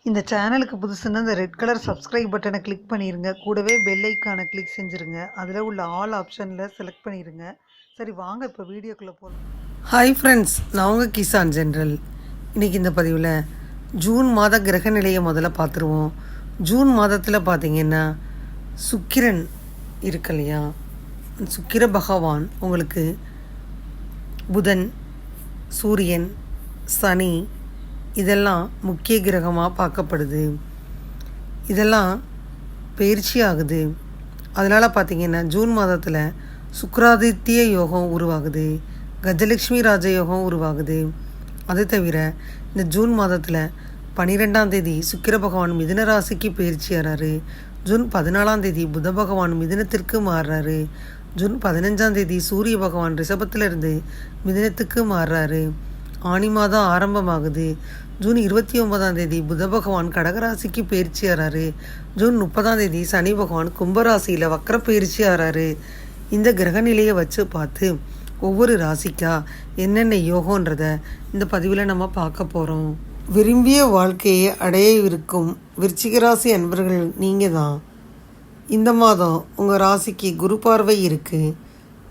இந்த சேனலுக்கு புதுசுன்னா இந்த ரெட் கலர் சப்ஸ்கிரைப் பட்டனை கிளிக் பண்ணிருங்க. கூடவே பெல் ஐக்கானை கிளிக் செஞ்சுருங்க. அதில் உள்ள ஆல் ஆப்ஷனில் செலக்ட் பண்ணிடுங்க. சரி வாங்க இப்போ வீடியோக்குள்ளே போகலாம். ஹாய் ஃப்ரெண்ட்ஸ், நான் உங்கள் கிசான் ஜென்ரல். இன்றைக்கி இந்த பதிவில் ஜூன் மாத கிரக நிலையை முதல்ல பார்த்துருவோம். ஜூன் மாதத்தில் பார்த்திங்கன்னா சுக்கிரன் இருக்கு இல்லையா, சுக்கிர பகவான் உங்களுக்கு புதன், சூரியன், சனி இதெல்லாம் முக்கிய கிரகமாக பார்க்கப்படுது. இதெல்லாம் பயிற்சி ஆகுது. அதனால் பார்த்திங்கன்னா ஜூன் மாதத்தில் சுக்ராதித்ய யோகம் உருவாகுது, கஜலட்சுமி ராஜயோகம் உருவாகுது. அது தவிர இந்த ஜூன் மாதத்தில் 12ஆம் தேதி சுக்கிர பகவான் மிதுன ராசிக்கு பயிற்சி ஆகிறாரு. ஜூன் 14ஆம் தேதி புத பகவான் மிதுனத்திற்கு மாறுறாரு. ஜூன் 15ஆம் தேதி சூரிய பகவான் ரிஷபத்திலிருந்து மிதுனத்துக்கு மாறுறாரு. ஆனி மாதம் ஆரம்பமாகுது. ஜூன் 29ஆம் தேதி புத பகவான் கடகராசிக்கு பயிற்சி ஆகிறாரு. ஜூன் 30ஆம் தேதி சனி பகவான் கும்பராசியில் வக்கர பயிற்சி ஆகிறாரு. இந்த கிரக நிலையை வச்சு பார்த்து ஒவ்வொரு ராசிக்கா என்னென்ன யோகன்றத இந்த பதிவில் நம்ம பார்க்க போகிறோம். விரும்பிய வாழ்க்கையை அடையவிருக்கும் விருச்சிக ராசி அன்பர்கள் நீங்கள் தான். இந்த மாதம் உங்கள் ராசிக்கு குரு பார்வை இருக்குது,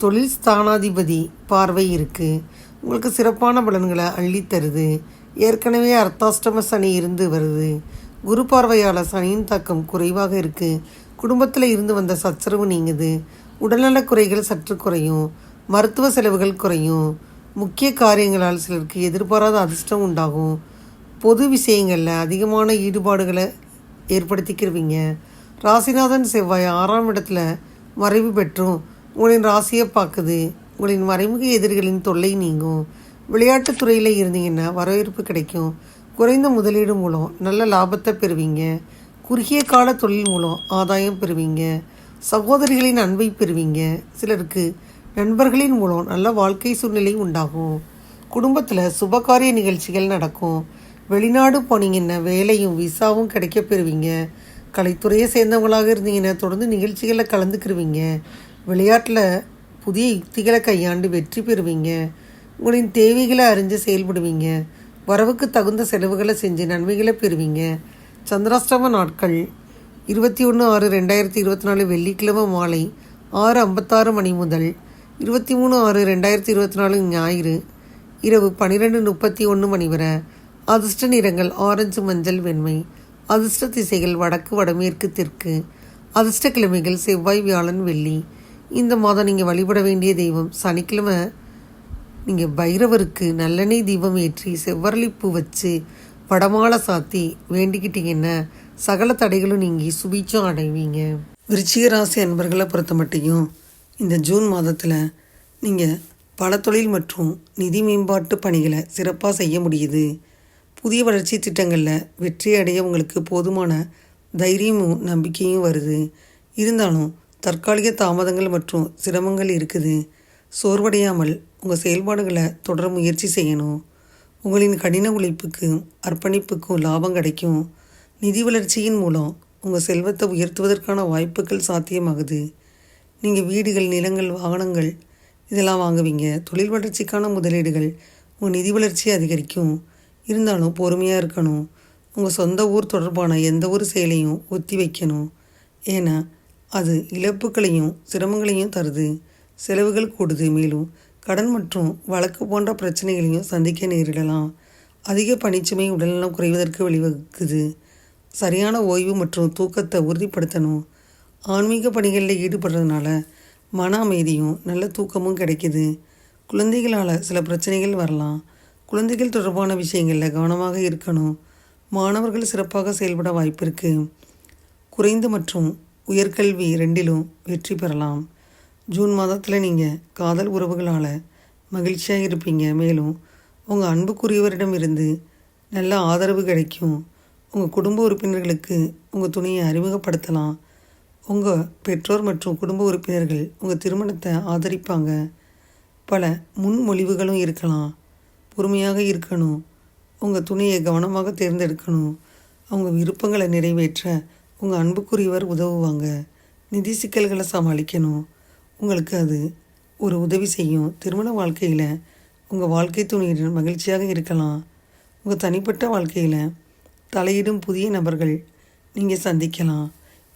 தொழில் ஸ்தானாதிபதி பார்வை இருக்குது. உங்களுக்கு சிறப்பான பலன்களை அள்ளித்தருது. ஏற்கனவே அர்த்தாஷ்டம சனி இருந்து வருது. குரு பார்வையால் சனியின் தாக்கம் குறைவாக இருக்குது. குடும்பத்தில் இருந்து வந்த சச்சரவு நீங்குது. உடல்நலக் குறைகள் சற்று குறையும். மருத்துவ செலவுகள் குறையும். முக்கிய காரியங்களால் சிலருக்கு எதிர்பாராத அதிர்ஷ்டம் உண்டாகும். பொது விஷயங்களில் அதிகமான ஈடுபாடுகளை ஏற்படுத்திக்கிருவீங்க. ராசிநாதன் செவ்வாய் 6ஆம் இடத்துல மறைவு பெற்றும் உங்களின் ராசியை பார்க்குது. உங்களின் மறைமுக எதிரிகளின் தொல்லை நீங்கும். விளையாட்டுத் துறையில் இருந்தீங்கன்னா வரவேற்பு கிடைக்கும். குறைந்த முதலீடு மூலம் நல்ல லாபத்தை பெறுவீங்க. குறுகிய கால தொழில் மூலம் ஆதாயம் பெறுவீங்க. சகோதரிகளின் அன்பை பெறுவீங்க. சிலருக்கு நண்பர்களின் மூலம் நல்ல வாழ்க்கை சூழ்நிலை உண்டாகும். குடும்பத்தில் சுபகாரிய நிகழ்ச்சிகள் நடக்கும். வெளிநாடு போனீங்கன்னா வேலையும் விசாவும் கிடைக்க பெறுவீங்க. கலைத்துறையை சேர்ந்தவங்களாக இருந்தீங்கன்னா தொடர்ந்து நிகழ்ச்சிகளில் கலந்துக்கிருவீங்க. விளையாட்டில் புதிய யுக்திகளை கையாண்டு வெற்றி பெறுவீங்க. உங்களின் தேவைகளை அறிஞ்சு செயல்படுவீங்க. வரவுக்கு தகுந்த செலவுகளை செஞ்சு நன்மைகளை பெறுவீங்க. சந்திராஷ்டம நாட்கள் 21/6/2024 வெள்ளிக்கிழமை மாலை 6:56 மணி முதல் 23/6/2024 ஞாயிறு இரவு 12:31 மணி வரை. அதிர்ஷ்ட நிறங்கள் ஆரஞ்சு, மஞ்சள், வெண்மை. அதிர்ஷ்ட திசைகள் வடக்கு, வடமேற்கு, தெற்கு. அதிர்ஷ்ட கிழமைகள் செவ்வாய், வியாழன், வெள்ளி. இந்த மாதம் நீங்கள் வழிபட வேண்டிய தெய்வம் சனிக்கிழமை நீங்கள் பைரவருக்கு நல்லெண்ணெய் தீபம் ஏற்றி செவ்வரளிப்பூ வச்சு வடமாலை சாத்தி வேண்டிக்கிட்டீங்கன்னா சகல தடைகளும் நீங்கி சுபீட்சம் அடைவீங்க. விருச்சிக ராசி அன்பர்களை பொறுத்த மட்டும் இந்த ஜூன் மாதத்தில் நீங்கள் பல தொழில் மற்றும் நிதி மேம்பாட்டு பணிகளை சிறப்பாக செய்ய முடியுது. புதிய வளர்ச்சி திட்டங்களில் வெற்றி அடைய உங்களுக்கு போதுமான தைரியமும் நம்பிக்கையும் வருது. இருந்தாலும் தற்காலிக தாமதங்கள் மற்றும் சிரமங்கள் இருக்குது. சோர்வடையாமல் உங்கள் செயல்பாடுகளை தொடர முயற்சி செய்யணும். உங்களின் கடின உழைப்புக்கும் அர்ப்பணிப்புக்கும் லாபம் கிடைக்கும். நிதி வளர்ச்சியின் மூலம் உங்கள் செல்வத்தை உயர்த்துவதற்கான வாய்ப்புகள் சாத்தியமாகுது. நீங்கள் வீடுகள், நிலங்கள், வாகனங்கள் இதெல்லாம் வாங்குவீங்க. தொழில் வளர்ச்சிக்கான முதலீடுகள் உங்கள் நிதி வளர்ச்சியை அதிகரிக்கும். இருந்தாலும் பொறுமையாக இருக்கணும். உங்கள் சொந்த ஊர் தொடர்பான எந்த ஒரு செயலையும் ஒத்தி வைக்கணும். ஏன்னா அது இழப்புகளையும் சிரமங்களையும் தருது. செலவுகள் கூடுது. மேலும் கடன் மற்றும் வழக்கு போன்ற பிரச்சனைகளையும் சந்திக்க நேரிடலாம். அதிக பணிச்சுமை உடல்நலம் குறைவதற்கு வழிவகுக்குது. சரியான ஓய்வு மற்றும் தூக்கத்தை உறுதிப்படுத்தணும். ஆன்மீக பணிகளில் ஈடுபடுறதுனால மன அமைதியும் நல்ல தூக்கமும் கிடைக்கிது. குழந்தைகளால் சில பிரச்சனைகள் வரலாம். குழந்தைகள் தொடர்பான விஷயங்களில் கவனமாக இருக்கணும். மாணவர்கள் சிறப்பாக செயல்பட வாய்ப்பு இருக்குது. குறைந்த மற்றும் உயர்கல்வி ரெண்டிலும் வெற்றி பெறலாம். ஜூன் மாதத்தில் நீங்கள் காதல் உறவுகளால் மகிழ்ச்சியாக இருப்பீங்க. மேலும் உங்கள் அன்புக்குரியவரிடம் இருந்து நல்ல ஆதரவு கிடைக்கும். உங்கள் குடும்ப உறுப்பினர்களுக்கு உங்கள் துணையை அறிமுகப்படுத்தலாம். உங்கள் பெற்றோர் மற்றும் குடும்ப உறுப்பினர்கள் உங்கள் திருமணத்தை ஆதரிப்பாங்க. பல முன்மொழிவுகளும் இருக்கலாம். பொறுமையாக இருக்கணும். உங்கள் துணையை கவனமாக தேர்ந்தெடுக்கணும். அவங்க விருப்பங்களை நிறைவேற்ற உங்கள் அன்புக்குரியவர் உதவுவாங்க. நிதி சிக்கல்களை சமாளிக்கணும். உங்களுக்கு அது ஒரு உதவி செய்யும். திருமண வாழ்க்கையில் உங்கள் வாழ்க்கை துணையுடன் மகிழ்ச்சியாக இருக்கலாம். உங்கள் தனிப்பட்ட வாழ்க்கையில் தலையிடும் புதிய நபர்கள் நீங்கள் சந்திக்கலாம்.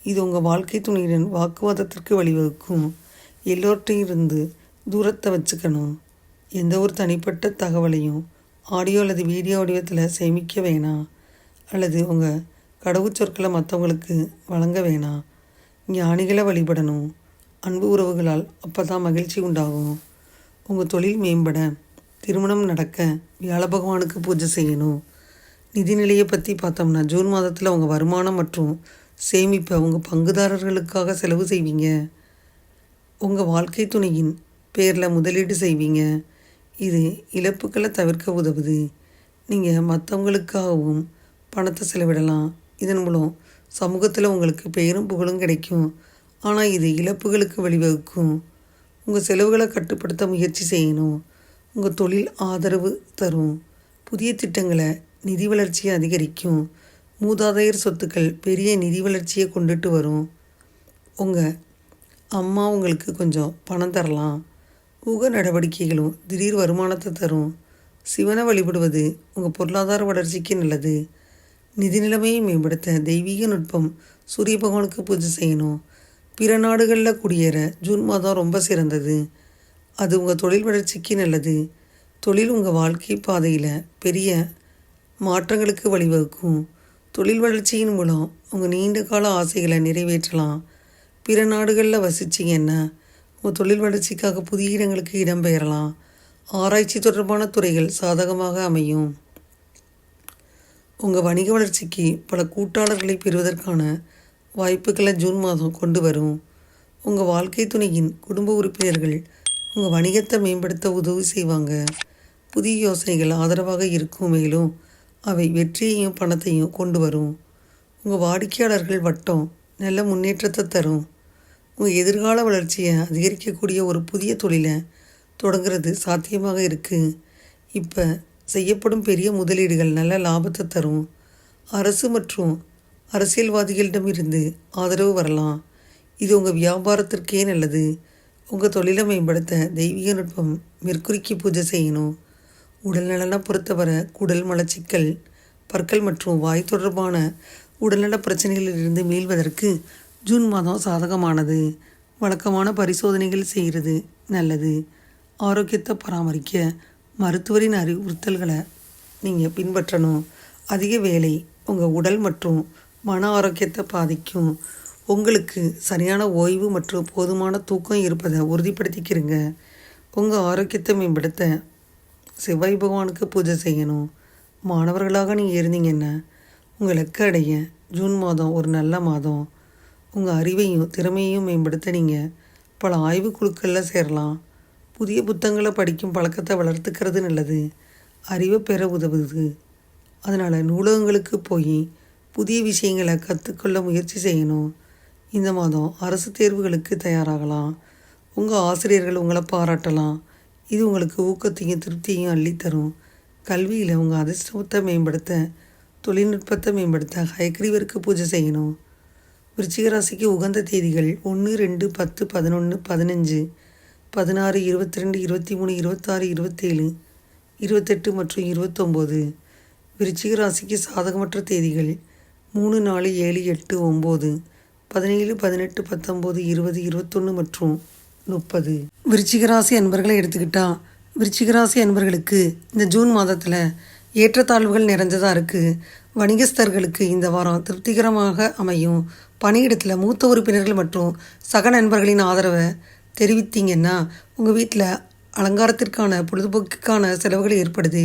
இது உங்கள் வாழ்க்கை துணையுடன் வாக்குவாதத்திற்கு வழிவகுக்கும். எல்லோர்ட்டையும் இருந்து தூரத்தை வச்சுக்கணும். எந்த ஒரு தனிப்பட்ட தகவலையும் ஆடியோ அல்லது வீடியோ வடிவத்தில் சேமிக்க வேணாம். அல்லது உங்கள் கடவுச்சொற்களை மற்றவங்களுக்கு வழங்க வேணாம். ஞானிகளை வழிபடணும். அன்பு உறவுகளால் அப்போ தான் மகிழ்ச்சி உண்டாகும். உங்கள் தொழில் மேம்பட, திருமணம் நடக்க வியாழ பகவானுக்கு பூஜை செய்யணும். நிதிநிலையை பற்றி பார்த்தோம்னா ஜூன் மாதத்தில் உங்கள் வருமானம் மற்றும் சேமிப்பை உங்கள் பங்குதாரர்களுக்காக செலவு செய்வீங்க. உங்கள் வாழ்க்கை துணையின் பேரில் முதலீடு செய்வீங்க. இது இழப்புகளை தவிர்க்க உதவுது. நீங்கள் மற்றவங்களுக்காகவும் பணத்தை செலவிடலாம். இதன் மூலம் சமூகத்தில் உங்களுக்கு பெயரும் புகழும் கிடைக்கும். ஆனால் இது இழப்புகளுக்கு வழிவகுக்கும். உங்கள் செலவுகளை கட்டுப்படுத்த முயற்சி செய்யணும். உங்கள் தொழில் ஆதரவு தரும். புதிய திட்டங்களை நிதி வளர்ச்சியை அதிகரிக்கும். மூதாதையர் சொத்துக்கள் பெரிய நிதி வளர்ச்சியை கொண்டுட்டு வரும். உங்கள் அம்மா உங்களுக்கு கொஞ்சம் பணம் தரலாம். ஊக நடவடிக்கைகளும் திடீர் வருமானத்தை தரும். சிவனை வழிபடுவது உங்கள் பொருளாதார வளர்ச்சிக்கு நல்லது. நிதி நிலைமையை மேம்படுத்த தெய்வீக நுட்பம் சூரிய பகவானுக்கு பூஜை செய்யணும். பிற நாடுகளில் குடியேற ஜூன் மாதம் ரொம்ப சிறந்தது. அது உங்கள் தொழில் வளர்ச்சிக்கு நல்லது. தொழில் உங்கள் வாழ்க்கை பாதையில் பெரிய மாற்றங்களுக்கு வழிவகுக்கும். தொழில் வளர்ச்சியின் மூலம் உங்கள் நீண்ட கால ஆசைகளை நிறைவேற்றலாம். பிற நாடுகளில் வசிச்சிங்கன்னா உங்கள் தொழில் வளர்ச்சிக்காக புதிய இடங்களுக்கு இடம்பெயரலாம். ஆராய்ச்சி தொடர்பான துறைகள் சாதகமாக அமையும். உங்கள் வணிக வளர்ச்சிக்கு பல கூட்டாளர்களை பெறுவதற்கான வாய்ப்புகளை ஜூன் மாதம் கொண்டு வரும். உங்கள் வாழ்க்கை துணையின் குடும்ப உறுப்பினர்கள் உங்கள் வணிகத்தை மேம்படுத்த உதவி செய்வாங்க. புதிய யோசனைகள் ஆதரவாக இருக்கும். மேலும் அவை வெற்றியையும் பணத்தையும் கொண்டு வரும். உங்கள் வாடிக்கையாளர்கள் வட்டம் நல்ல முன்னேற்றத்தை தரும். உங்கள் எதிர்கால வளர்ச்சியை அதிகரிக்கக்கூடிய ஒரு புதிய தொழிலை தொடங்குறது சாத்தியமாக இருக்குது. இப்போ செய்யப்படும் பெரிய முதலீடுகள் நல்ல லாபத்தை தரும். அரசு மற்றும் அரசியல்வாதிகளிடமிருந்து ஆதரவு வரலாம். இது உங்கள் வியாபாரத்திற்கே நல்லது. உங்கள் தொழிலை மேம்படுத்த தெய்வீக நுட்பம் மெர்க்குரிக்கு பூஜை செய்யணும். உடல் நலனை பொறுத்தவரை குடல் மலச்சிக்கல், பற்கள் மற்றும் வாய் தொடர்பான உடல்நல பிரச்சனைகளிலிருந்து மீள்வதற்கு ஜூன் மாதம் சாதகமானது. வழக்கமான பரிசோதனைகள் செய்கிறது நல்லது. ஆரோக்கியத்தை பராமரிக்க மருத்துவரின் அறிவுறுத்தல்களை நீங்கள் பின்பற்றணும். அதிக வேலை உங்கள் உடல் மற்றும் மன ஆரோக்கியத்தை பாதிக்கும். உங்களுக்கு சரியான ஓய்வு மற்றும் போதுமான தூக்கம் இருப்பதை உறுதிப்படுத்திக்கிறங்க. உங்கள் ஆரோக்கியத்தை மேம்படுத்த செவ்வாய் பகவானுக்கு பூஜை செய்யணும். மாணவர்களாக நீங்கள் இருந்தீங்கன்னா உங்கள் இலக்கை அடைய ஜூன் மாதம் ஒரு நல்ல மாதம். உங்கள் அறிவையும் திறமையையும் மேம்படுத்த நீங்கள் பல ஆய்வுக்குழுக்களில் சேரலாம். புதிய புத்தகங்களை படிக்கும் பழக்கத்தை வளர்த்துக்கிறது நல்லது. அறிவை பெற உதவுது. அதனால் நூலகங்களுக்கு போய் புதிய விஷயங்களை கற்றுக்கொள்ள முயற்சி செய்யணும். இந்த மாதம் அரசு தேர்வுகளுக்கு தயாராகலாம். உங்கள் ஆசிரியர்கள் உங்களை பாராட்டலாம். இது உங்களுக்கு ஊக்கத்தையும் திருப்தியையும் அள்ளித்தரும். கல்வியில் உங்கள் அதிர்ஷ்டத்தை மேம்படுத்த, தொழில்நுட்பத்தை மேம்படுத்த ஹயக்ரீவருக்கு பூஜை செய்யணும். விருச்சிக ராசிக்கு உகந்த தேதிகள் 1, 2, 10, 11, 15, 16, 22, 23, 26, 27, 28 மற்றும் 29. விருச்சிக ராசிக்கு சாதகமற்ற தேதிகள் 3, 4, 7, 8, 9, 17, 18, 19, 20, 21 மற்றும் 30. விருச்சிக ராசி அன்பர்களை எடுத்துக்கிட்டால் விருச்சிக ராசி அன்பர்களுக்கு இந்த ஜூன் மாதத்தில் ஏற்றத்தாழ்வுகள் நிறைஞ்சதாக இருக்குது. வணிகஸ்தர்களுக்கு இந்த வாரம் திருப்திகரமாக அமையும். பணியிடத்தில் மூத்த உறுப்பினர்கள் மற்றும் சக நண்பர்களின் ஆதரவை தெரிவித்தீங்கன்னா உங்கள் வீட்டில் அலங்காரத்திற்கான பொழுதுபோக்குக்கான செலவுகள் ஏற்படுது.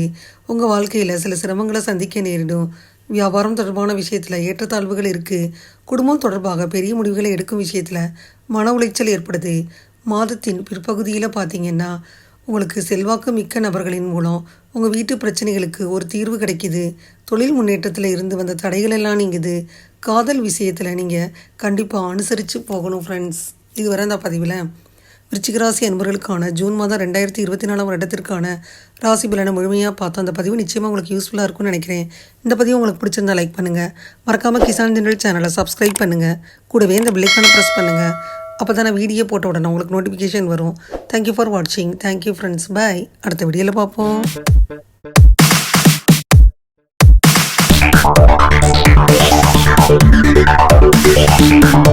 உங்கள் வாழ்க்கையில் சில சிரமங்களை சந்திக்க நேரிடும். வியாபாரம் தொடர்பான விஷயத்தில் ஏற்றத்தாழ்வுகள் இருக்குது. குடும்பம் தொடர்பாக பெரிய முடிவுகளை எடுக்கும் விஷயத்தில் மன உளைச்சல் ஏற்படுது. மாதத்தின் பிற்பகுதியில் பார்த்தீங்கன்னா உங்களுக்கு செல்வாக்கு மிக்க நபர்களின் மூலம் உங்கள் வீட்டு பிரச்சனைகளுக்கு ஒரு தீர்வு கிடைக்கிது. தொழில் முன்னேற்றத்தில் இருந்து வந்த தடைகள் எல்லாம் நீங்குது. காதல் விஷயத்தில் நீங்கள் கண்டிப்பாக அனுசரித்து போகணும் ஃப்ரெண்ட்ஸ். இதுவரை இந்த பதிவில் விருச்சிக ராசி அன்பர்களுக்கான ஜூன் மாதம் 2024 வருடத்திற்கான ராசி பலனை முழுமையாக பார்த்தோம். அந்த பதிவு நிச்சயமாக உங்களுக்கு யூஸ்ஃபுல்லாக இருக்கும்னு நினைக்கிறேன். இந்த பதிவு உங்களுக்கு பிடிச்சிருந்தா லைக் பண்ணுங்கள். மறக்காமல் கிசான் ஜெனரல் சேனலை சப்ஸ்கிரைப் பண்ணுங்கள். கூடவே இந்த பெல்லைக்கான ப்ரெஸ் பண்ணுங்கள். அப்போ தான் நான் வீடியோ போட்ட உடனே உங்களுக்கு நோட்டிஃபிகேஷன் வரும். தேங்க்யூ ஃபார் வாட்சிங். Thank you friends. பாய். அடுத்த வீடியோவில் பார்ப்போம்.